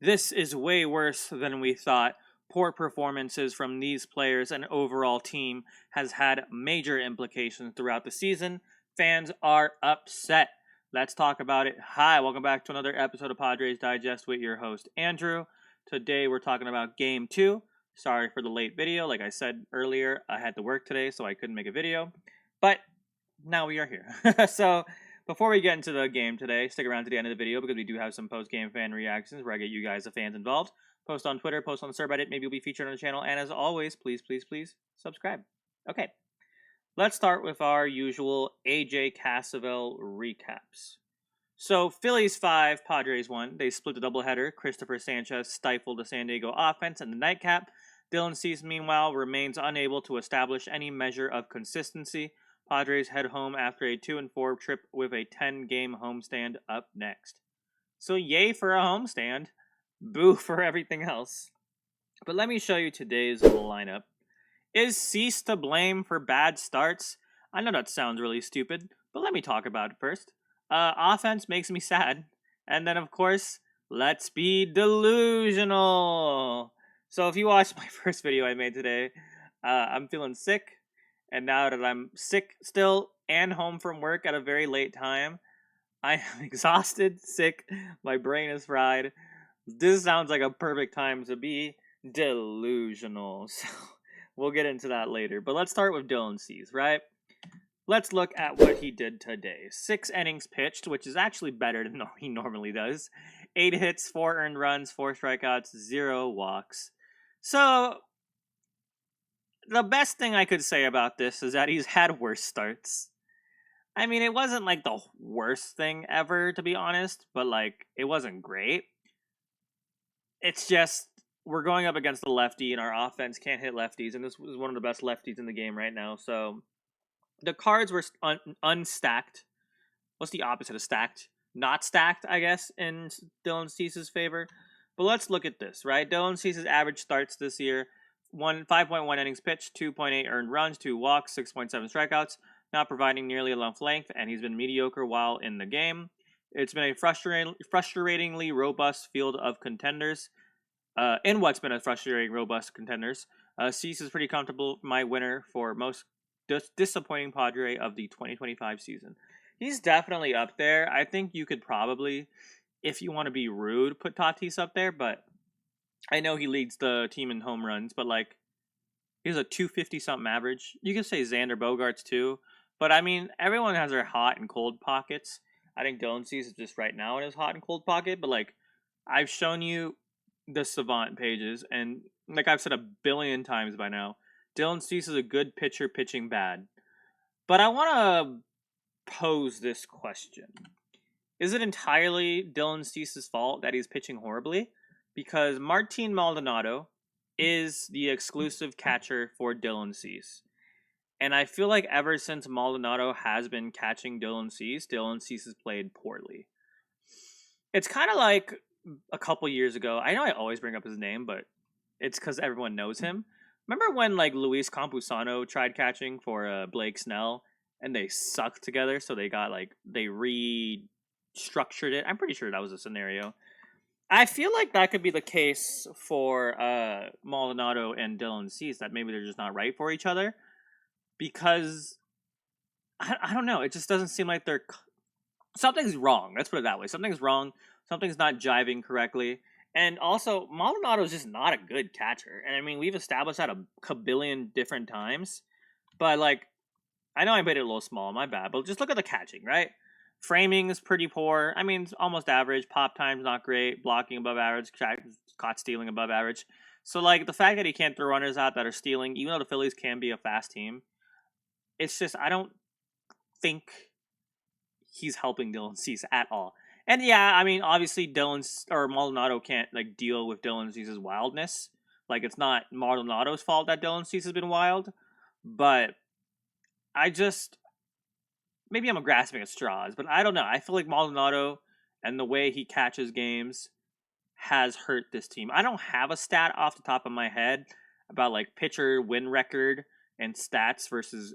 This is way worse than we thought. Poor performances from these players and overall team has had major implications throughout the season. Fans are upset. Let's talk about it. Hi, welcome back to another episode of Padres Digest with your host, Andrew. Today we're talking about Game 2. Sorry for the late video. Like I said earlier, I had to work today, so I couldn't make a video. But now we are here. So before we get into the game today, stick around to the end of the video because we do have some post-game fan reactions where I get you guys, the fans, involved. Post on Twitter, post on the subreddit, maybe you'll be featured on the channel. And as always, please subscribe. Okay, let's start with our usual AJ Cassavell recaps. So Phillies 5, Padres 1. They split the doubleheader. Christopher Sanchez stifled the San Diego offense in the nightcap. Dylan Cease, meanwhile, remains unable to establish any measure of consistency. Padres head home after a 2-4 trip with a 10-game homestand up next. So yay for a homestand. Boo for everything else. But let me show you today's lineup. Is Cease to blame for bad starts? I know that sounds really stupid, but let me talk about it first. Offense makes me sad. And then, of course, let's be delusional. So if you watched my first video I made today, I'm feeling sick. And now that I'm sick still and home from work at a very late time, I am exhausted, sick, my brain is fried. This sounds like a perfect time to be delusional. So we'll get into that later. But let's start with Dylan Cease, right? Let's look at what he did today. 6 innings pitched, which is actually better than he normally does. 8 hits, 4 earned runs, 4 strikeouts, 0 walks. So the best thing I could say about this is that he's had worse starts. I mean, it wasn't like the worst thing ever, to be honest, but like, it wasn't great. It's just, we're going up against the lefty, and our offense can't hit lefties, and this was one of the best lefties in the game right now, so the cards were unstacked. What's the opposite of stacked? Not stacked, I guess, in Dylan Cease's favor. But let's look at this, right? Dylan Cease's average starts this year: 5.1 innings pitched, 2.8 earned runs, 2 walks, 6.7 strikeouts, not providing nearly enough length, and he's been mediocre while in the game. It's been a frustratingly robust field of contenders. In what's been a frustrating, robust contenders, Cease is pretty comfortable my winner for most disappointing Padre of the 2025 season. He's definitely up there. I think you could probably, if you want to be rude, put Tatis up there, but I know he leads the team in home runs, but like, he's a 250-something average. You could say Xander Bogaerts too, but I mean, everyone has their hot and cold pockets. I think Dylan Cease is just right now in his hot and cold pocket, but like, I've shown you the Savant pages, and like I've said a billion times by now, Dylan Cease is a good pitcher pitching bad. But I want to pose this question. Is it entirely Dylan Cease's fault that he's pitching horribly? Because Martin Maldonado is the exclusive catcher for Dylan Cease. And I feel like ever since Maldonado has been catching Dylan Cease has played poorly. It's kind of like a couple years ago. I know I always bring up his name, but it's because everyone knows him. Remember when like Luis Campusano tried catching for Blake Snell and they sucked together, so they restructured it? I'm pretty sure that was a scenario. I feel like that could be the case for Maldonado and Dylan Cease, that maybe they're just not right for each other. Because, I don't know, it just doesn't seem like something's wrong. Let's put it that way. Something's wrong. Something's not jiving correctly. And also, Maldonado is just not a good catcher. And I mean, we've established that a billion different times. But like, I know I made it a little small, my bad. But just look at the catching, right? Framing is pretty poor. I mean, it's almost average. Pop time's not great. Blocking above average. Caught stealing above average. So like, the fact that he can't throw runners out that are stealing, even though the Phillies can be a fast team, it's just, I don't think he's helping Dylan Cease at all. And yeah, I mean, obviously Maldonado can't like deal with Dylan Cease's wildness. Like, it's not Maldonado's fault that Dylan Cease has been wild, but maybe I'm grasping at straws, but I don't know. I feel like Maldonado and the way he catches games has hurt this team. I don't have a stat off the top of my head about like pitcher win record and stats versus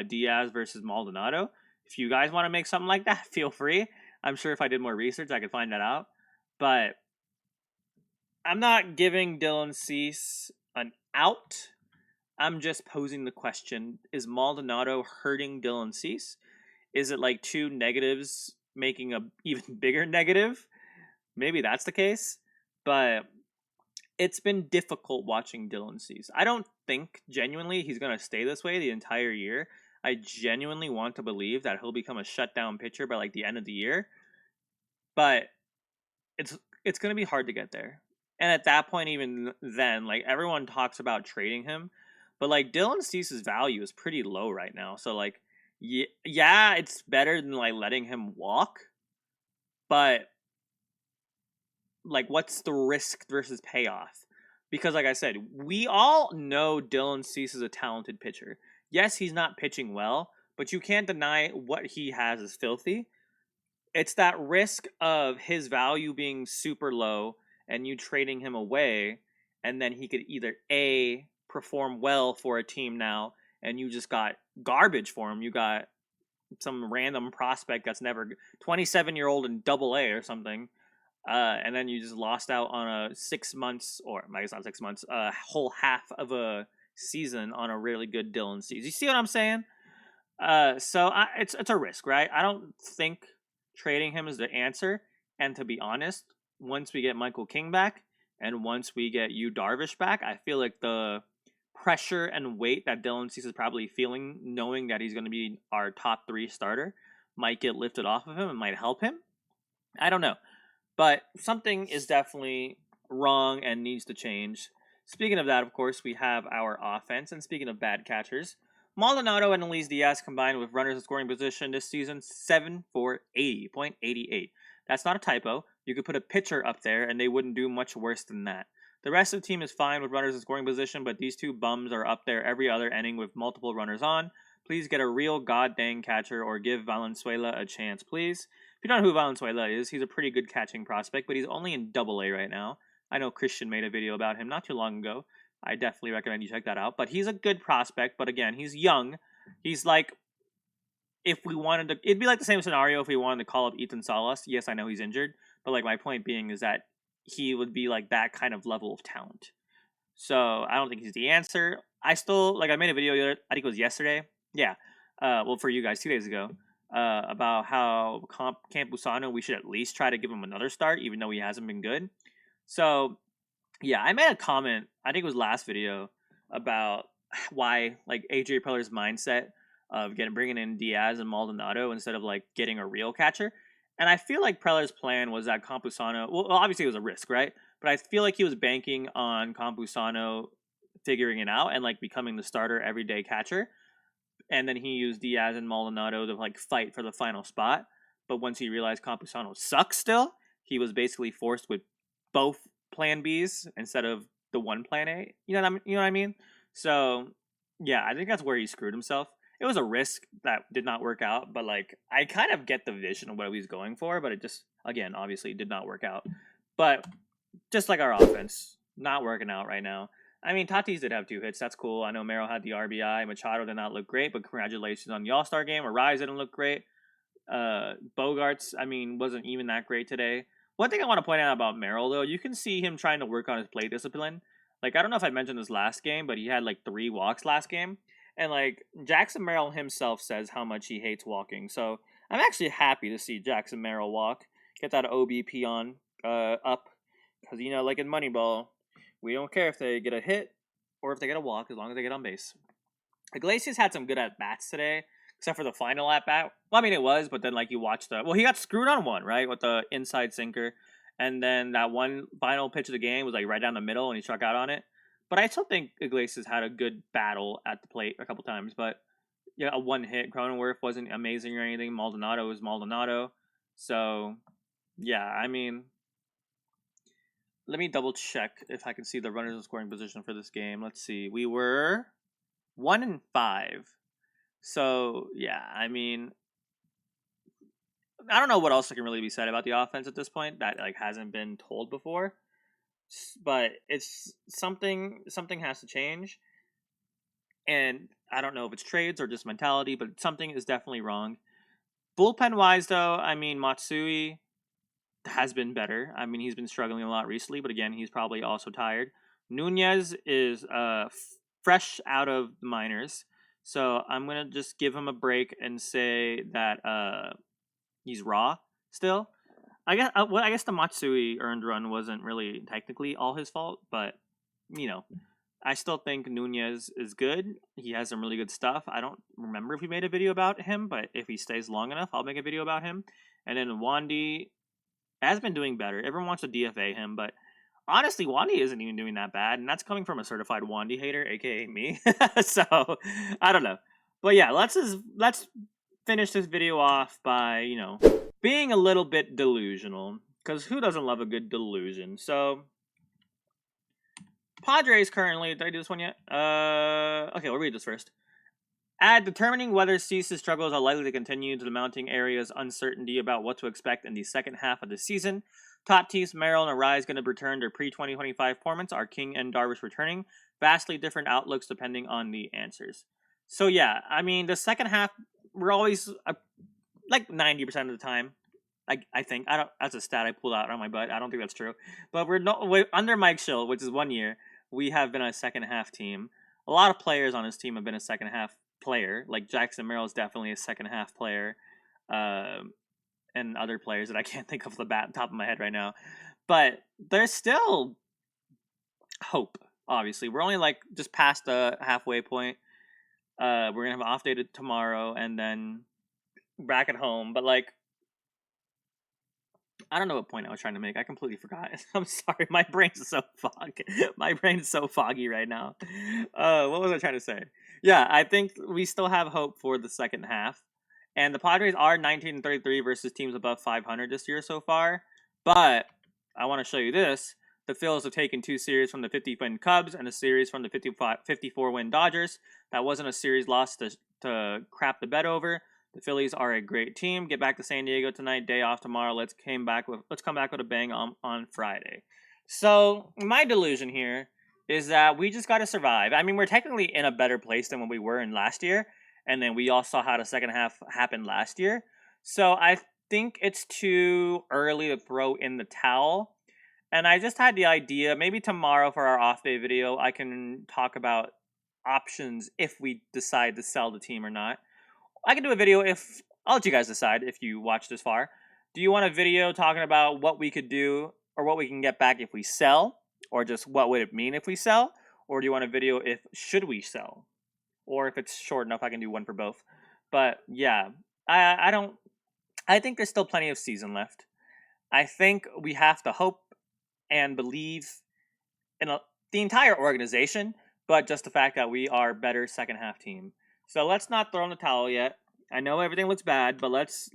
Diaz versus Maldonado. If you guys want to make something like that, feel free. I'm sure if I did more research, I could find that out. But I'm not giving Dylan Cease an out. I'm just posing the question: is Maldonado hurting Dylan Cease? Is it like two negatives making a even bigger negative? Maybe that's the case, but it's been difficult watching Dylan Cease. I don't think genuinely he's going to stay this way the entire year. I genuinely want to believe that he'll become a shutdown pitcher by like the end of the year, but it's going to be hard to get there. And at that point, even then, like everyone talks about trading him, but like Dylan Cease's value is pretty low right now. So like, yeah, it's better than like letting him walk, but like, what's the risk versus payoff? Because like I said, we all know Dylan Cease is a talented pitcher. Yes, he's not pitching well, but you can't deny what he has is filthy. It's that risk of his value being super low and you trading him away, and then he could either A, perform well for a team now, and you just got garbage for him. You got some random prospect that's never 27-year-old in double A or something. And then you just lost out on a 6 months, or I guess not 6 months, a whole half of a season on a really good Dylan Cease. You see what I'm saying? It's a risk, right? I don't think trading him is the answer. And to be honest, once we get Michael King back and once we get Yu Darvish back, I feel like the pressure and weight that Dylan Cease is probably feeling, knowing that he's going to be our top 3 starter, might get lifted off of him and might help him. I don't know. But something is definitely wrong and needs to change. Speaking of that, of course, we have our offense. And speaking of bad catchers, Maldonado and Luis Diaz combined with runners in scoring position this season, 7 for 80.88. That's not a typo. You could put a pitcher up there and they wouldn't do much worse than that. The rest of the team is fine with runners in scoring position, but these two bums are up there every other inning with multiple runners on. Please get a real goddamn catcher or give Valenzuela a chance, please. If you don't know who Valenzuela is, he's a pretty good catching prospect, but he's only in Double A right now. I know Christian made a video about him not too long ago. I definitely recommend you check that out. But he's a good prospect, but again, he's young. He's like, if we wanted to, it'd be like the same scenario if we wanted to call up Ethan Salas. Yes, I know he's injured, but like my point being is that he would be like that kind of level of talent. So I don't think he's the answer. I still, like, I made a video, I think it was yesterday. Yeah. Well, for you guys, 2 days ago. About how Campusano, we should at least try to give him another start, even though he hasn't been good. So, yeah, I made a comment, I think it was last video, about why, like, AJ Preller's mindset of bringing in Diaz and Maldonado instead of, like, getting a real catcher. And I feel like Preller's plan was that Campusano, well, obviously it was a risk, right? But I feel like he was banking on Campusano figuring it out and, like, becoming the starter everyday catcher. And then he used Diaz and Maldonado to like fight for the final spot. But once he realized Campusano sucks still, he was basically forced with both plan Bs instead of the one plan A. You know what I mean? So yeah, I think that's where he screwed himself. It was a risk that did not work out, but like I kind of get the vision of what he was going for, but it just again obviously did not work out. But just like our offense, not working out right now. I mean, Tatis did have 2 hits. That's cool. I know Merrill had the RBI. Machado did not look great, but congratulations on the All-Star game. Arraez didn't look great. Bogaerts, I mean, wasn't even that great today. One thing I want to point out about Merrill, though, you can see him trying to work on his plate discipline. Like, I don't know if I mentioned this last game, but he had, like, 3 walks last game. And, like, Jackson Merrill himself says how much he hates walking. So, I'm actually happy to see Jackson Merrill walk. Get that OBP on, up. Because, you know, like in Moneyball, we don't care if they get a hit or if they get a walk as long as they get on base. Iglesias had some good at-bats today, except for the final at-bat. Well, I mean, it was, but then, like, you watched the... Well, he got screwed on one, right, with the inside sinker. And then that one final pitch of the game was, like, right down the middle, and he struck out on it. But I still think Iglesias had a good battle at the plate a couple times. But, yeah, a one hit. Cronenworth wasn't amazing or anything. Maldonado was Maldonado. So, yeah, I mean... Let me double check if I can see the runners in scoring position for this game. Let's see. We were 1-5. So, yeah, I mean, I don't know what else can really be said about the offense at this point that like hasn't been told before. But it's something has to change. And I don't know if it's trades or just mentality, but something is definitely wrong. Bullpen wise though, I mean Matsui has been better. I mean, he's been struggling a lot recently, but again, he's probably also tired. Nunez is fresh out of the minors, so I'm gonna just give him a break and say that he's raw still. I guess the Matsui earned run wasn't really technically all his fault, but you know, I still think Nunez is good. He has some really good stuff. I don't remember if we made a video about him, but if he stays long enough, I'll make a video about him. And then Wandy has been doing better. Everyone wants to DFA him, but honestly, Wandy isn't even doing that bad, and that's coming from a certified Wandy hater, aka me. So I don't know, but yeah, let's finish this video off by being a little bit delusional, because who doesn't love a good delusion? So Padres currently, did I do this one yet? Okay, we'll read this first. Determining whether Cease's struggles are likely to continue to the mounting area's uncertainty about what to expect in the second half of the season. Tatis, Merrill, and Arraez going to return their pre-2025 performance. Are King and Darvish returning? Vastly different outlooks depending on the answers. So yeah, I mean, the second half, we're always like 90% of the time. I think that's a stat I pulled out on my butt. I don't think that's true, but we're under Mike Shildt, which is 1 year. We have been a second half team. A lot of players on his team have been a second half player. Like Jackson Merrill is definitely a second half player, and other players that I can't think of the top of my head right now. But there's still hope. Obviously, we're only like just past the halfway point. We're gonna have an off day tomorrow, and then back at home. But like, I don't know what point I was trying to make. I completely forgot. I'm sorry. My brain's so foggy. My brain's so foggy right now. What was I trying to say? Yeah, I think we still have hope for the second half. And the Padres are 19-33 versus teams above 500 this year so far. But I want to show you this. The Phils have taken 2 series from the 50-win Cubs and a series from the 54-win Dodgers. That wasn't a series lost to crap the bed over. The Phillies are a great team. Get back to San Diego tonight. Day off tomorrow. Let's come back with a bang on Friday. So my delusion here is that we just got to survive. I mean, we're technically in a better place than when we were in last year, and then we all saw how the second half happened last year. So I think it's too early to throw in the towel. And I just had the idea, maybe tomorrow for our off day video, I can talk about options if we decide to sell the team or not. I can do a video I'll let you guys decide if you watch this far. Do you want a video talking about what we could do or what we can get back if we sell? Or just what would it mean if we sell? Or do you want a video should we sell? Or if it's short enough, I can do one for both. But yeah, I think there's still plenty of season left. I think we have to hope and believe in the entire organization, but just the fact that we are a better second half team. So let's not throw in the towel yet. I know everything looks bad, but let's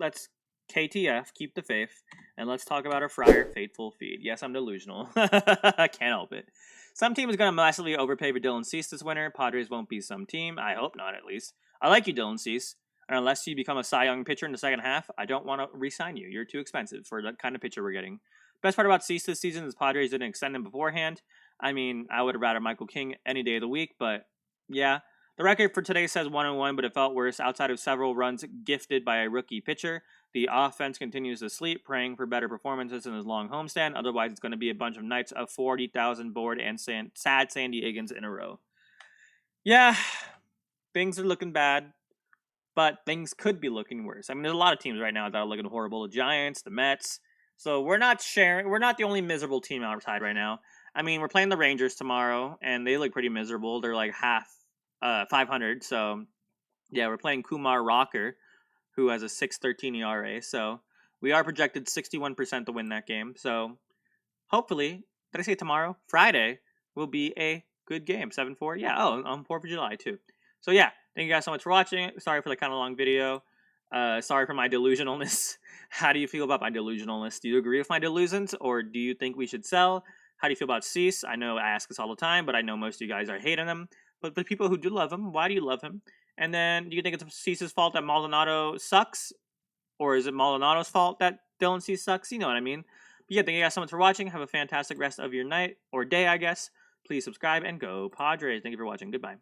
KTF, keep the faith, and let's talk about our Friar Fateful feed. Yes, I'm delusional. I can't help it. Some team is going to massively overpay for Dylan Cease this winter. Padres won't be some team. I hope not, at least. I like you, Dylan Cease. And unless you become a Cy Young pitcher in the second half, I don't want to re-sign you. You're too expensive for the kind of pitcher we're getting. Best part about Cease this season is Padres didn't extend him beforehand. I mean, I would have rather Michael King any day of the week, but yeah. The record for today says 1-1, but it felt worse outside of several runs gifted by a rookie pitcher. The offense continues to sleep, praying for better performances in his long homestand. Otherwise, it's going to be a bunch of nights of 40,000 bored and sad San Diegans in a row. Yeah, things are looking bad, but things could be looking worse. I mean, there's a lot of teams right now that are looking horrible. The Giants, the Mets. So we're not the only miserable team outside right now. I mean, we're playing the Rangers tomorrow, and they look pretty miserable. They're like half 500. So yeah, we're playing Kumar Rocker, who has a 6.13 ERA. So we are projected 61% to win that game. So hopefully, did I say tomorrow? Friday will be a good game. 7-4. Yeah. Oh, on 4th of July too. So yeah, thank you guys so much for watching. Sorry for the kind of long video. Sorry for my delusionalness. How do you feel about my delusionalness? Do you agree with my delusions, or do you think we should sell? How do you feel about Cease? I know I ask this all the time, but I know most of you guys are hating him. But the people who do love him, why do you love him? And then, do you think it's Cease's fault that Maldonado sucks? Or is it Maldonado's fault that Dylan Cease sucks? You know what I mean. But yeah, thank you guys so much for watching. Have a fantastic rest of your night, or day, I guess. Please subscribe and go Padres. Thank you for watching. Goodbye.